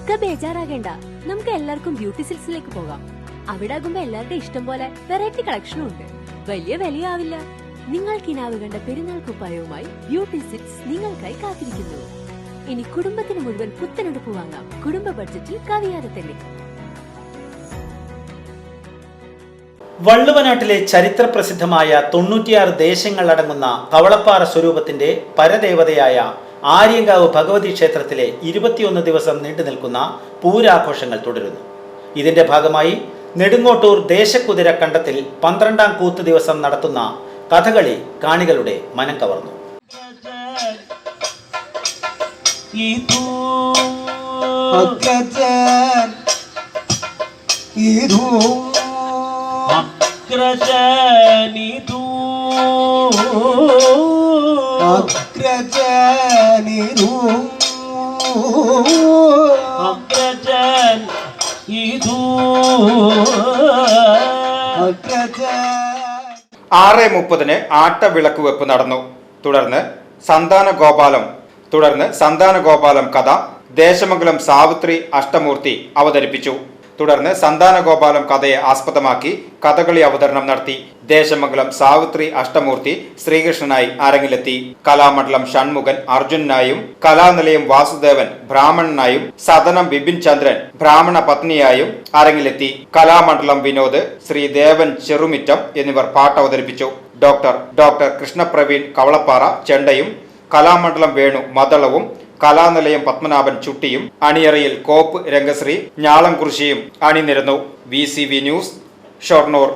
ബേജാറാകേണ്ട, നമുക്ക് എല്ലാവർക്കും ബ്യൂട്ടി സിൽക്സിലേക്ക് പോകാം. അവിടെ ആകുമ്പോ എല്ലാവരുടെ ഇഷ്ടം പോലെ വെറൈറ്റി കളക്ഷനും ഉണ്ട്. വലിയ വിലയാവില്ല. നിങ്ങൾ കിനാവ് കണ്ട പെരുന്നാൾ കുപ്പായവുമായി ബ്യൂട്ടി സിൽക്സ് നിങ്ങൾക്കായി കാത്തിരിക്കുന്നു. ഇനി കുടുംബത്തിന് മുഴുവൻ പുത്തനെടുപ്പ് വാങ്ങാം. കുടുംബ ബഡ്ജറ്റിൽ കവിയാതെ തന്നെ. വള്ളുവനാട്ടിലെ ചരിത്ര പ്രസിദ്ധമായ 96 ദേശങ്ങൾ അടങ്ങുന്ന കവളപ്പാറ സ്വരൂപത്തിന്റെ പരദേവതയായ ആര്യങ്കാവ് ഭഗവതി ക്ഷേത്രത്തിലെ 21 ദിവസം നീണ്ടു നിൽക്കുന്ന പൂരാഘോഷങ്ങൾ തുടരുന്നു. ഇതിന്റെ ഭാഗമായി നെടുങ്ങോട്ടൂർ ദേശക്കുതിര കണ്ടത്തിൽ 12ാം കൂത്ത് ദിവസം നടത്തുന്ന കഥകളി കാണികളുടെ മനം കവർന്നു. ആറ് 30 ആട്ടവിളക്ക് വെപ്പ് നടന്നു. തുടർന്ന് സന്താന ഗോപാലം കഥ ദേശമംഗലം സാവിത്രി അഷ്ടമൂർത്തി അവതരിപ്പിച്ചു. തുടർന്ന് സന്താന ഗോപാലം കഥയെ ആസ്പദമാക്കി കഥകളി അവതരണം നടത്തി. ദേശമംഗലം സാവിത്രി അഷ്ടമൂർത്തി ശ്രീകൃഷ്ണനായി അരങ്ങിലെത്തി. കലാമണ്ഡലം ഷൺമുഖൻ അർജുനായും, കലാനിലയം വാസുദേവൻ ബ്രാഹ്മണനായും, സദനം ബിപിൻ ചന്ദ്രൻ ബ്രാഹ്മണ പത്നിയായും അരങ്ങിലെത്തി. കലാമണ്ഡലം വിനോദ്, ശ്രീദേവൻ ചെറുമിറ്റം എന്നിവർ പാട്ട് അവതരിപ്പിച്ചു. ഡോക്ടർ കൃഷ്ണപ്രവീൺ കവളപ്പാറ ചെണ്ടയും, കലാമണ്ഡലം വേണു മദളവും, കലാനിലയം പത്മനാഭൻ ചുട്ടിയും, അണിയറയിൽ കോപ്പ് രംഗശ്രീ ഞാളംകുറിശിയും അണിനിരന്നു. VCV news, Shoranur.